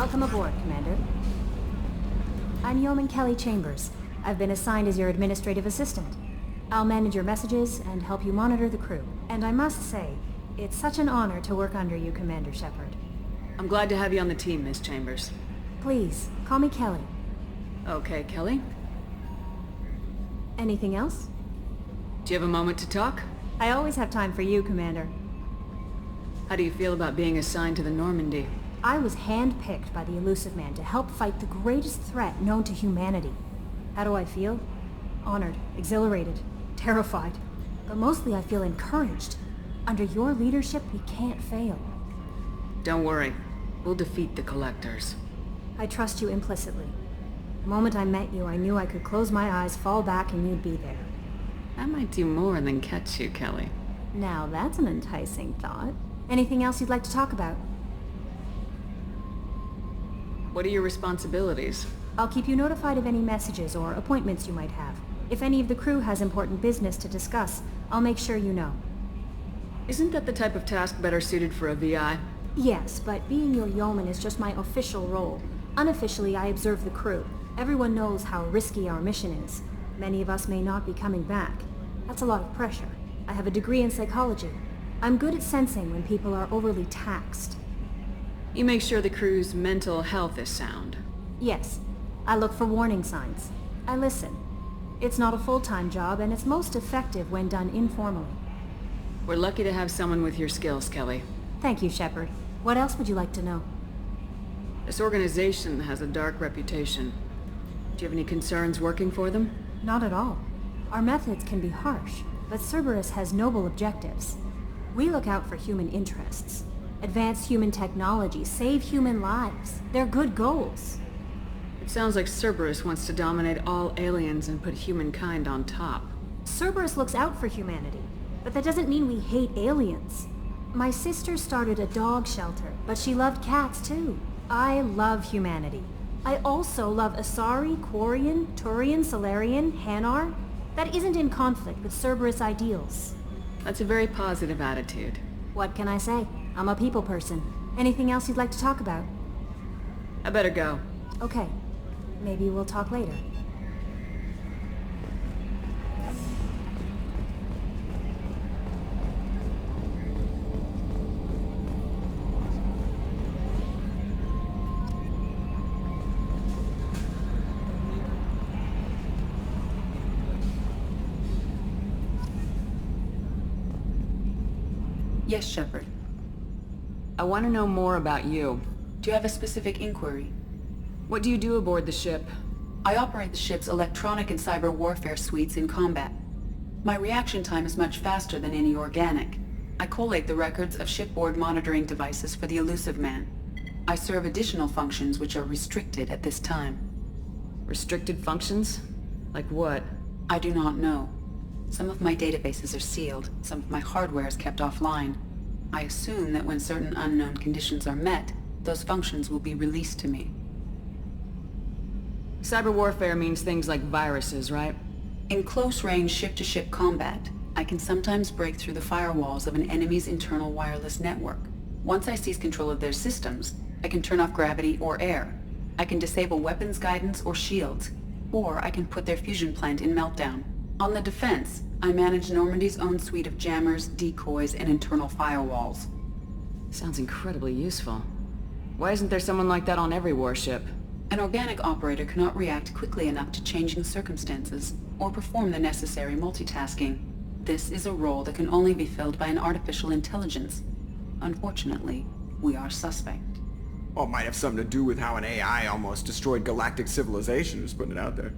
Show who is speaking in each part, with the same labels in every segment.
Speaker 1: Welcome aboard, Commander. I'm Yeoman Kelly Chambers. I've been assigned as your administrative assistant. I'll manage your messages and help you monitor the crew. And I must say, it's such an honor to work under you, Commander Shepard.
Speaker 2: I'm glad to have you on the team, Miss Chambers.
Speaker 1: Please, call me Kelly.
Speaker 2: Okay, Kelly.
Speaker 1: Anything else?
Speaker 2: Do you have a moment to talk?
Speaker 1: I always have time for you, Commander.
Speaker 2: How do you feel about being assigned to the Normandy?
Speaker 1: I was handpicked by the Illusive Man to help fight the greatest threat known to humanity. How do I feel? Honored, exhilarated, terrified. But mostly I feel encouraged. Under your leadership, we can't fail.
Speaker 2: Don't worry. We'll defeat the Collectors.
Speaker 1: I trust you implicitly. The moment I met you, I knew I could close my eyes, fall back, and you'd be there.
Speaker 2: I might do more than catch you, Kelly.
Speaker 1: Now that's an enticing thought. Anything else you'd like to talk about?
Speaker 2: What are your responsibilities?
Speaker 1: I'll keep you notified of any messages or appointments you might have. If any of the crew has important business to discuss, I'll make sure you know.
Speaker 2: Isn't that the type of task better suited for a VI?
Speaker 1: Yes, but being your yeoman is just my official role. Unofficially, I observe the crew. Everyone knows how risky our mission is. Many of us may not be coming back. That's a lot of pressure. I have a degree in psychology. I'm good at sensing when people are overly taxed.
Speaker 2: You make sure the crew's mental health is sound.
Speaker 1: Yes. I look for warning signs. I listen. It's not a full-time job, and it's most effective when done informally.
Speaker 2: We're lucky to have someone with your skills, Kelly.
Speaker 1: Thank you, Shepard. What else would you like to know?
Speaker 2: This organization has a dark reputation. Do you have any concerns working for them?
Speaker 1: Not at all. Our methods can be harsh, but Cerberus has noble objectives. We look out for human interests. Advance human technology, save human lives. They're good goals.
Speaker 2: It sounds like Cerberus wants to dominate all aliens and put humankind on top.
Speaker 1: Cerberus looks out for humanity, but that doesn't mean we hate aliens. My sister started a dog shelter, but she loved cats too. I love humanity. I also love Asari, Quarian, Turian, Salarian, Hanar. That isn't in conflict with Cerberus ideals.
Speaker 2: That's a very positive attitude.
Speaker 1: What can I say? I'm a people person. Anything else you'd like to talk about?
Speaker 2: I better go.
Speaker 1: Okay. Maybe we'll talk later.
Speaker 3: Yes, Shepard.
Speaker 2: I want to know more about you.
Speaker 3: Do you have a specific inquiry?
Speaker 2: What do you do aboard the ship?
Speaker 3: I operate the ship's electronic and cyber warfare suites in combat. My reaction time is much faster than any organic. I collate the records of shipboard monitoring devices for the Illusive Man. I serve additional functions which are restricted at this time.
Speaker 2: Restricted functions? Like what?
Speaker 3: I do not know. Some of my databases are sealed, some of my hardware is kept offline. I assume that when certain unknown conditions are met, those functions will be released to me.
Speaker 2: Cyber warfare means things like viruses, right?
Speaker 3: In close-range ship-to-ship combat, I can sometimes break through the firewalls of an enemy's internal wireless network. Once I seize control of their systems, I can turn off gravity or air. I can disable weapons guidance or shields, or I can put their fusion plant in meltdown. On the defense, I manage Normandy's own suite of jammers, decoys, and internal firewalls.
Speaker 2: Sounds incredibly useful. Why isn't there someone like that on every warship?
Speaker 3: An organic operator cannot react quickly enough to changing circumstances, or perform the necessary multitasking. This is a role that can only be filled by an artificial intelligence. Unfortunately, we are suspect.
Speaker 4: Well, it might have something to do with how an AI almost destroyed galactic civilization, just putting it out there.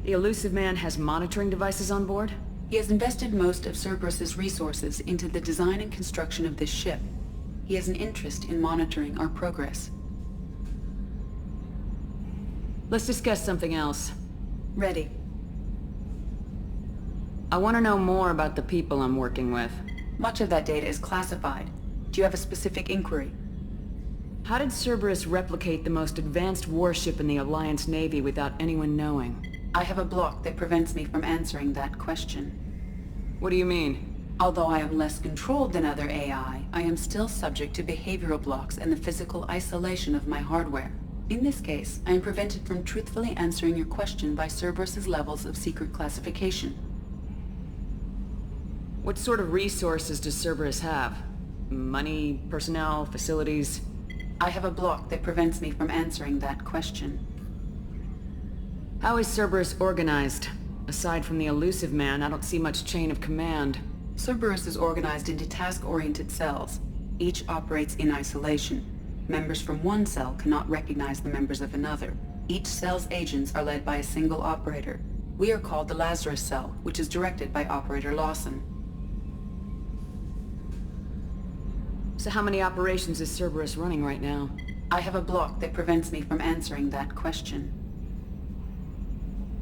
Speaker 2: The Illusive Man has monitoring devices on board?
Speaker 3: He has invested most of Cerberus's resources into the design and construction of this ship. He has an interest in monitoring our progress.
Speaker 2: Let's discuss something else.
Speaker 3: Ready.
Speaker 2: I want to know more about the people I'm working with.
Speaker 3: Much of that data is classified. Do you have a specific inquiry?
Speaker 2: How did Cerberus replicate the most advanced warship in the Alliance Navy without anyone knowing?
Speaker 3: I have a block that prevents me from answering that question.
Speaker 2: What do you mean?
Speaker 3: Although I am less controlled than other AI, I am still subject to behavioral blocks and the physical isolation of my hardware. In this case, I am prevented from truthfully answering your question by Cerberus's levels of secret classification.
Speaker 2: What sort of resources does Cerberus have? Money, personnel, facilities?
Speaker 3: I have a block that prevents me from answering that question.
Speaker 2: How is Cerberus organized? Aside from the elusive man, I don't see much chain of command.
Speaker 3: Cerberus is organized into task-oriented cells. Each operates in isolation. Members from one cell cannot recognize the members of another. Each cell's agents are led by a single operator. We are called the Lazarus Cell, which is directed by Operator Lawson.
Speaker 2: So how many operations is Cerberus running right now?
Speaker 3: I have a block that prevents me from answering that question.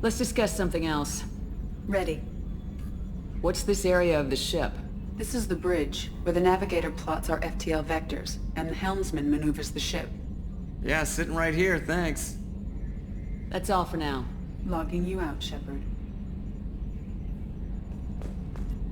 Speaker 2: Let's discuss something else.
Speaker 3: Ready.
Speaker 2: What's this area of the ship?
Speaker 3: This is the bridge, where the navigator plots our FTL vectors, and the helmsman maneuvers the ship.
Speaker 4: Yeah, sitting right here, thanks.
Speaker 2: That's all for now.
Speaker 3: Logging you out, Shepard.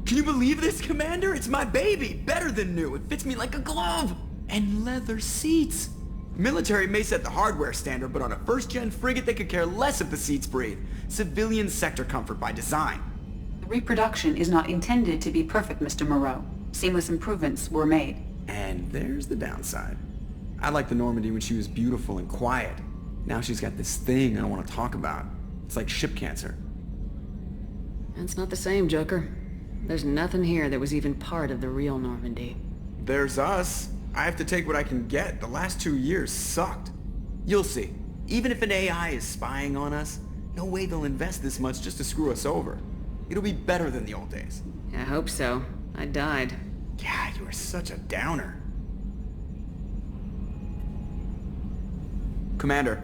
Speaker 4: Can you believe this, Commander? It's my baby! Better than new! It fits me like a glove! And leather seats! Military may set the hardware standard, but on a first-gen frigate they could care less if the seats breathe. Civilian sector comfort by design.
Speaker 3: The reproduction is not intended to be perfect, Mr. Moreau. Seamless improvements were made.
Speaker 4: And there's the downside. I liked the Normandy when she was beautiful and quiet. Now she's got this thing I don't want to talk about. It's like ship cancer.
Speaker 2: It's not the same, Joker. There's nothing here that was even part of the real Normandy.
Speaker 4: There's us. I have to take what I can get. The last 2 years sucked. You'll see. Even if an AI is spying on us, no way they'll invest this much just to screw us over. It'll be better than the old days.
Speaker 2: I hope so. I died.
Speaker 4: Yeah, you are such a downer. Commander.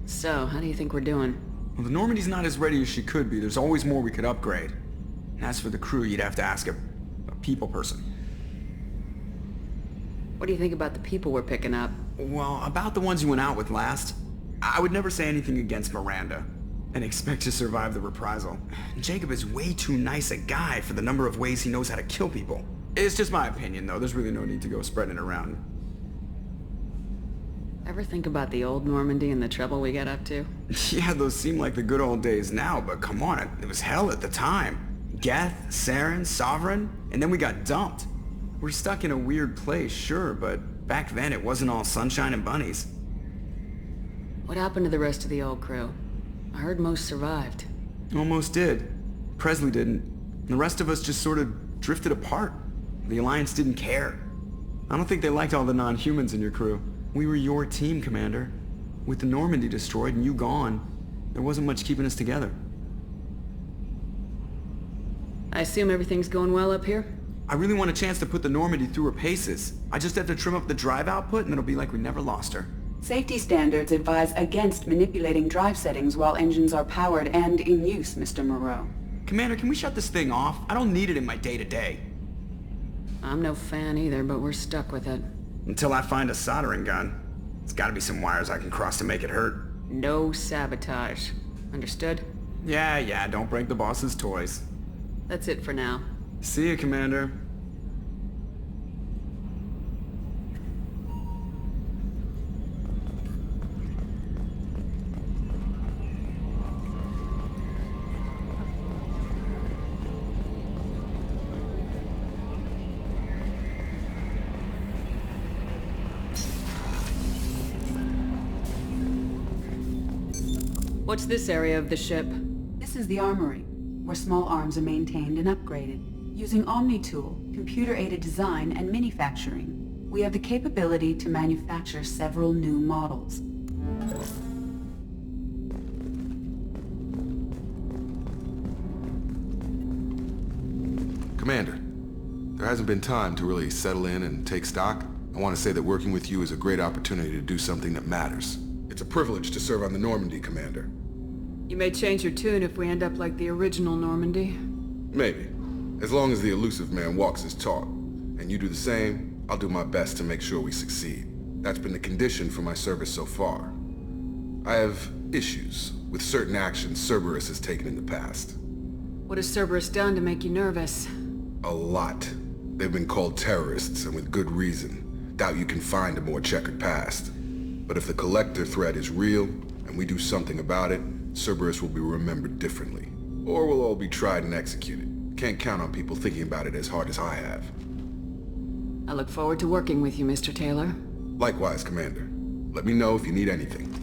Speaker 2: So, how do you think we're doing?
Speaker 4: Well, the Normandy's not as ready as she could be. There's always more we could upgrade. And as for the crew, you'd have to ask a people person.
Speaker 2: What do you think about the people we're picking up?
Speaker 4: Well, about the ones you went out with last, I would never say anything against Miranda and expect to survive the reprisal. Jacob is way too nice a guy for the number of ways he knows how to kill people. It's just my opinion, though. There's really no need to go spreading it around.
Speaker 2: Ever think about the old Normandy and the trouble we got up to?
Speaker 4: Yeah, those seem like the good old days now, but come on, it was hell at the time. Geth, Saren, Sovereign, and then we got dumped. We're stuck in a weird place, sure, but back then it wasn't all sunshine and bunnies.
Speaker 2: What happened to the rest of the old crew? I heard most survived.
Speaker 4: Almost did. Presley didn't. The rest of us just sort of drifted apart. The Alliance didn't care. I don't think they liked all the non-humans in your crew. We were your team, Commander. With the Normandy destroyed and you gone, there wasn't much keeping us together.
Speaker 2: I assume everything's going well up here?
Speaker 4: I really want a chance to put the Normandy through her paces. I just have to trim up the drive output and it'll be like we never lost her.
Speaker 3: Safety standards advise against manipulating drive settings while engines are powered and in use, Mr. Moreau.
Speaker 4: Commander, can we shut this thing off? I don't need it in my day-to-day.
Speaker 2: I'm no fan either, but we're stuck with it.
Speaker 4: Until I find a soldering gun. There's gotta be some wires I can cross to make it hurt.
Speaker 2: No sabotage. Understood?
Speaker 4: Yeah, don't break the boss's toys.
Speaker 2: That's it for now.
Speaker 4: See you, Commander.
Speaker 2: What's this area of the ship?
Speaker 3: This is the armory, where small arms are maintained and upgraded. Using OmniTool, computer-aided design, and manufacturing, we have the capability to manufacture several new models.
Speaker 5: Commander, there hasn't been time to really settle in and take stock. I want to say that working with you is a great opportunity to do something that matters. It's a privilege to serve on the Normandy, Commander.
Speaker 2: You may change your tune if we end up like the original Normandy.
Speaker 5: Maybe. As long as the elusive man walks his talk, and you do the same, I'll do my best to make sure we succeed. That's been the condition for my service so far. I have issues with certain actions Cerberus has taken in the past.
Speaker 2: What has Cerberus done to make you nervous?
Speaker 5: A lot. They've been called terrorists, and with good reason. Doubt you can find a more checkered past. But if the Collector threat is real, and we do something about it, Cerberus will be remembered differently. Or we'll all be tried and executed. Can't count on people thinking about it as hard as I have.
Speaker 2: I look forward to working with you, Mr. Taylor.
Speaker 5: Likewise, Commander. Let me know if you need anything.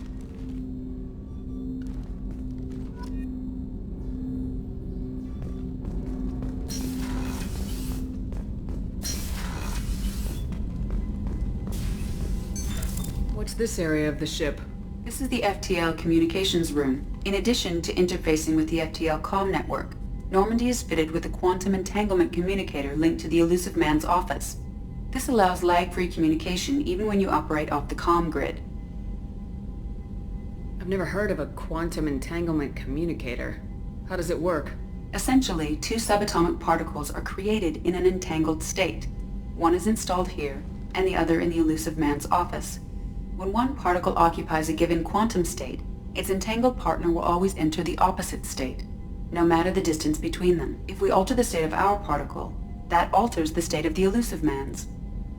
Speaker 2: What's this area of the ship?
Speaker 3: This is the FTL communications room. In addition to interfacing with the FTL comm network, Normandy is fitted with a quantum entanglement communicator linked to the Elusive Man's office. This allows lag-free communication even when you operate off the comm grid.
Speaker 2: I've never heard of a quantum entanglement communicator. How does it work?
Speaker 3: Essentially, two subatomic particles are created in an entangled state. One is installed here, and the other in the Elusive Man's office. When one particle occupies a given quantum state, its entangled partner will always enter the opposite state, no matter the distance between them. If we alter the state of our particle, that alters the state of the Elusive Man's.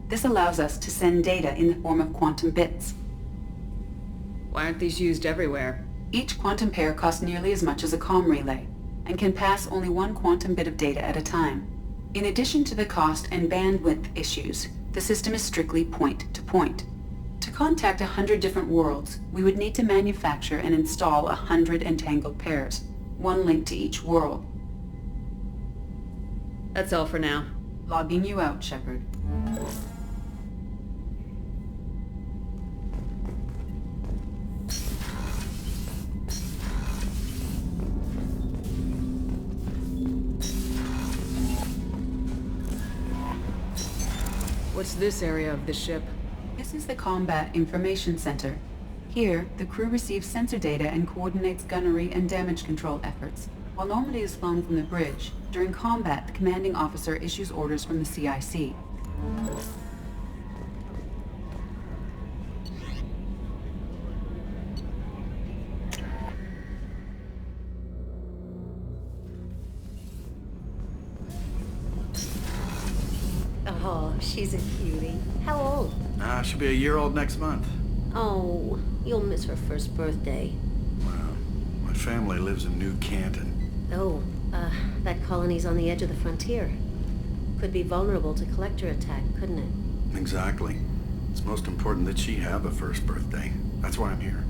Speaker 3: This allows us to send data in the form of quantum bits.
Speaker 2: Why aren't these used everywhere?
Speaker 3: Each quantum pair costs nearly as much as a comm relay, and can pass only one quantum bit of data at a time. In addition to the cost and bandwidth issues, the system is strictly point-to-point. To contact 100 different worlds, we would need to manufacture and install 100 entangled pairs, one link to each world.
Speaker 2: That's all for now.
Speaker 3: Logging you out, Shepard.
Speaker 2: What's this area of the ship?
Speaker 3: This is the Combat Information Center. Here, the crew receives sensor data and coordinates gunnery and damage control efforts. While Normandy is flown from the bridge, during combat, the commanding officer issues orders from the CIC.
Speaker 6: Oh, she's a cutie. How old?
Speaker 7: She'll be a year old next month.
Speaker 6: Oh, you'll miss her first birthday.
Speaker 7: Well, my family lives in New Canton.
Speaker 6: Oh, that colony's on the edge of the frontier. Could be vulnerable to collector attack, couldn't it?
Speaker 7: Exactly. It's most important that she have a first birthday. That's why I'm here.